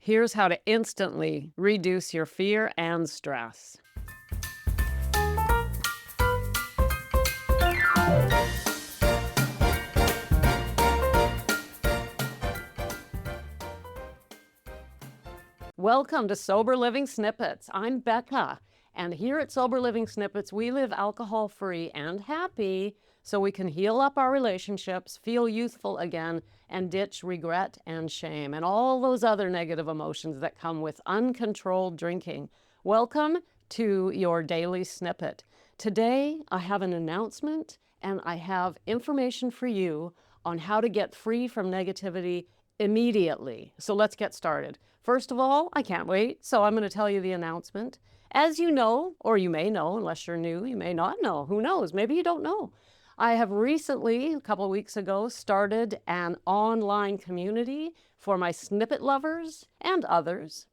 Here's how to instantly reduce your fear and stress. Welcome to Sober Living Snippets. I'm Becca, and here at Sober Living Snippets, we live alcohol-free and happy so we can heal up our relationships, feel youthful again, and ditch regret and shame and all those other negative emotions that come with uncontrolled drinking. Welcome to your daily snippet. Today, I have an announcement and I have information for you on how to get free from negativity immediately. So let's get started. First of all, I can't wait, so I'm going to tell you the announcement. As you know, or you may know, unless you're new, you may not know. Who knows? Maybe you don't know. I have recently, a couple of weeks ago, started an online community for my snippet lovers and others,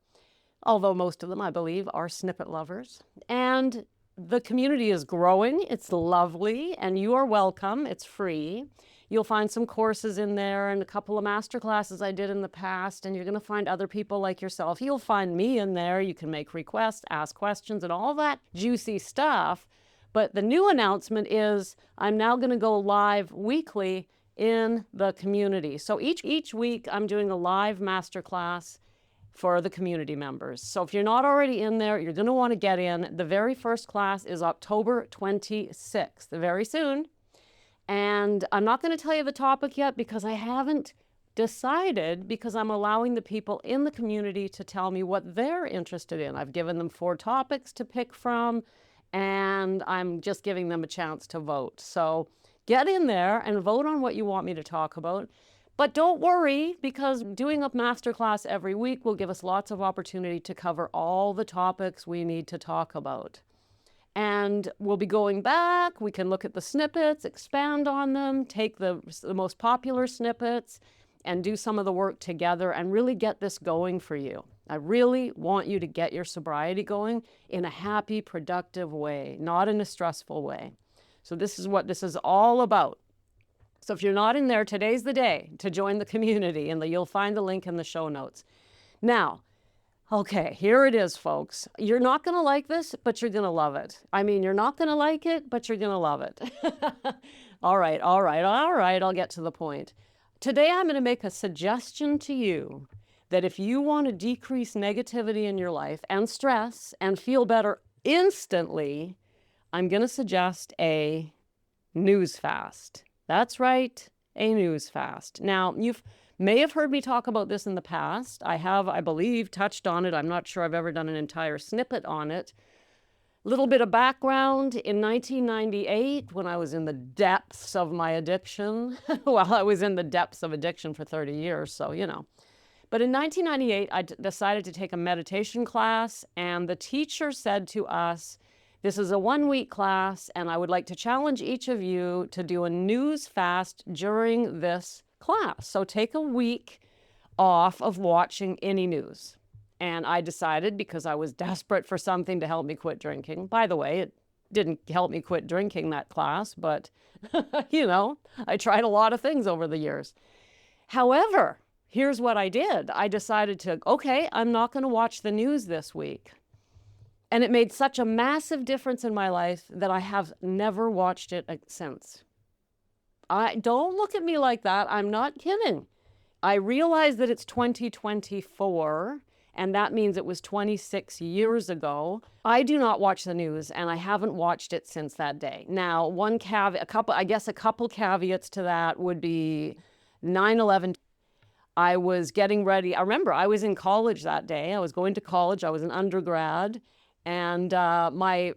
although most of them, I believe, are snippet lovers. And the community is growing. It's lovely, and you are welcome. It's free. You'll find some courses in there and a couple of masterclasses I did in the past, and you're going to find other people like yourself. You'll find me in there. You can make requests, ask questions, and all that juicy stuff. But the new announcement is I'm now going to go live weekly in the community. So each week I'm doing a live masterclass for the community members. So if you're not already in there, you're going to want to get in. The very first class is October 26th, very soon. And I'm not going to tell you the topic yet because I haven't decided, because I'm allowing the people in the community to tell me what they're interested in. I've given them 4 topics to pick from, and I'm just giving them a chance to vote. So get in there and vote on what you want me to talk about. But don't worry, because doing a masterclass every week will give us lots of opportunity to cover all the topics we need to talk about. And we'll be going back. We can look at the snippets, expand on them, take the most popular snippets, and do some of the work together and really get this going for you. I really want you to get your sobriety going in a happy, productive way, not in a stressful way. So this is what this is all about. So if you're not in there, today's the day to join the community, and you'll find the link in the show notes. Now, okay, here it is, folks. You're not going to like this, but you're going to love it. I mean, you're not going to like it, but you're going to love it. All right, I'll get to the point. Today, I'm going to make a suggestion to you that if you want to decrease negativity in your life and stress and feel better instantly, I'm going to suggest a news fast. That's right, a news fast. Now, you may have heard me talk about this in the past. I have, I believe, touched on it. I'm not sure I've ever done an entire snippet on it. A little bit of background. In 1998, when I was in the depths of my addiction, well, I was in the depths of addiction for 30 years, so, you know. But in 1998, I decided to take a meditation class, and the teacher said to us, this is a 1-week class, and I would like to challenge each of you to do a news fast during this class. So take a week off of watching any news. And I decided, because I was desperate for something to help me quit drinking. By the way, it didn't help me quit drinking, that class, but you know, I tried a lot of things over the years. However, here's what I did. I decided to, okay, I'm not going to watch the news this week. And it made such a massive difference in my life that I have never watched it since. Don't look at me like that. I'm not kidding. I realize that it's 2024, and that means it was 26 years ago. I do not watch the news, and I haven't watched it since that day. Now, one caveat, a couple caveats to that would be 9/11. I was getting ready. I remember I was in college that day. I was going to college. I was an undergrad. And my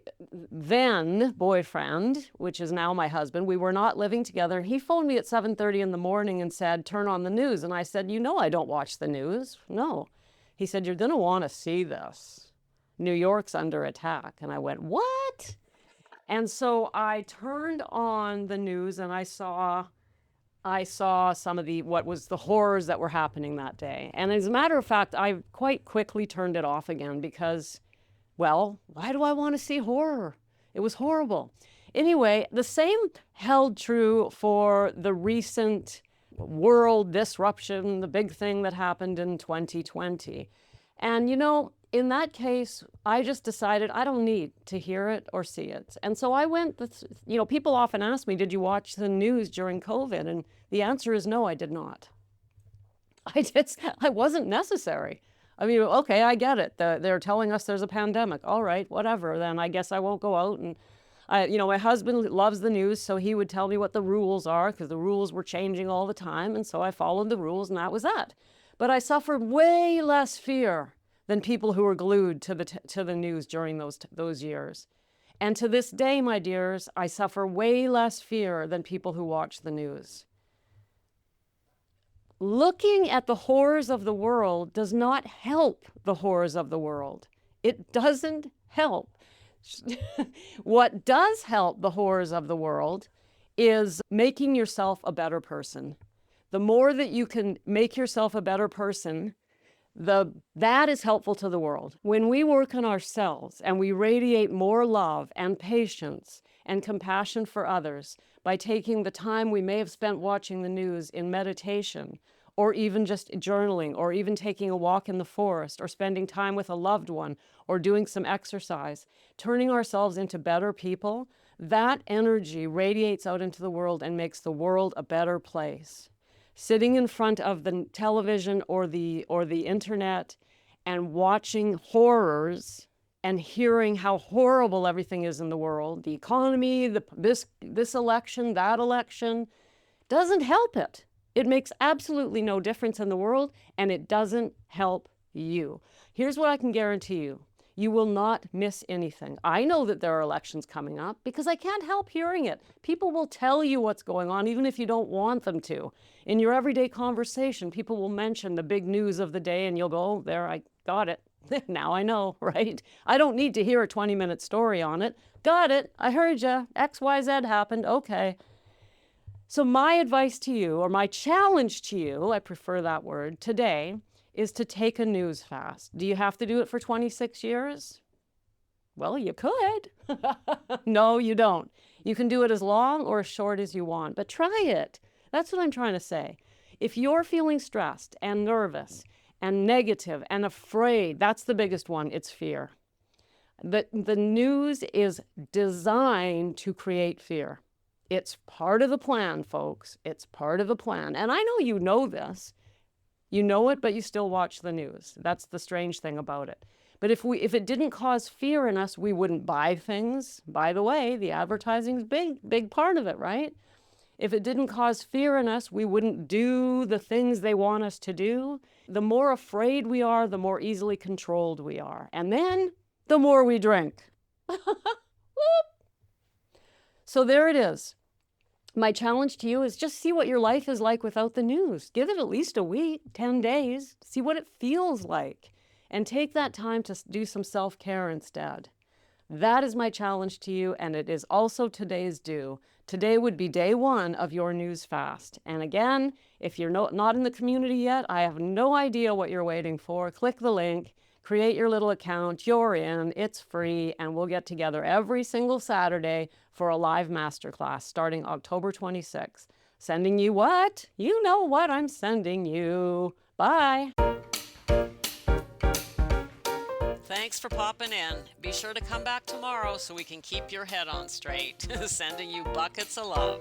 then boyfriend, which is now my husband, we were not living together. He phoned me at 7:30 in the morning and said, turn on the news. And I said, you know, I don't watch the news. No. He said, you're going to want to see this. New York's under attack. And I went, what? And so I turned on the news and I saw some of what was the horrors that were happening that day. And as a matter of fact, I quite quickly turned it off again because, well, why do I want to see horror? It was horrible. Anyway, the same held true for the recent world disruption, the big thing that happened in 2020. And, in that case, I just decided I don't need to hear it or see it. And so I went, people often ask me, did you watch the news during COVID? And the answer is no, I did not. I wasn't necessary. I mean, okay, I get it. They're telling us there's a pandemic. All right, whatever. Then I guess I won't go out. And my husband loves the news, so he would tell me what the rules are, because the rules were changing all the time. And so I followed the rules, and that was that. But I suffered way less fear than people who were glued to the news during those years. And to this day, my dears, I suffer way less fear than people who watch the news. Looking at the horrors of the world does not help the horrors of the world. It doesn't help. What does help the horrors of the world is making yourself a better person. The more that you can make yourself a better person, that is helpful to the world. When we work on ourselves and we radiate more love and patience and compassion for others by taking the time we may have spent watching the news in meditation, or even just journaling, or even taking a walk in the forest, or spending time with a loved one, or doing some exercise, turning ourselves into better people, that energy radiates out into the world and makes the world a better place. Sitting in front of the television or the internet and watching horrors and hearing how horrible everything is in the world, the economy, this election, that election, doesn't help it. It makes absolutely no difference in the world, and it doesn't help you. Here's what I can guarantee you. You will not miss anything. I know that there are elections coming up because I can't help hearing it. People will tell you what's going on, even if you don't want them to. In your everyday conversation, people will mention the big news of the day, and you'll go, oh, there, I got it. Now I know, right? I don't need to hear a 20-minute story on it. Got it. I heard you. XYZ happened. Okay. So my advice to you, or my challenge to you, I prefer that word, today, is to take a news fast. Do you have to do it for 26 years? Well, you could. No, you don't. You can do it as long or as short as you want, but try it. That's what I'm trying to say. If you're feeling stressed and nervous and negative and afraid, that's the biggest one, it's fear. The news is designed to create fear. It's part of the plan, folks. It's part of the plan. And I know you know this. You know it, but you still watch the news. That's the strange thing about it. But if it didn't cause fear in us, we wouldn't buy things. By the way, the advertising's big part of it, right? If it didn't cause fear in us, we wouldn't do the things they want us to do. The more afraid we are, the more easily controlled we are. And then the more we drink. So there it is. My challenge to you is just see what your life is like without the news. Give it at least a week, 10 days. See what it feels like. And take that time to do some self-care instead. That is my challenge to you, and it is also today's due. Today would be day one of your news fast. And again, if you're not in the community yet, I have no idea what you're waiting for. Click the link. Create your little account, you're in, it's free, and we'll get together every single Saturday for a live masterclass starting October 26th. Sending you what? You know what I'm sending you. Bye. Thanks for popping in. Be sure to come back tomorrow so we can keep your head on straight. Sending you buckets of love.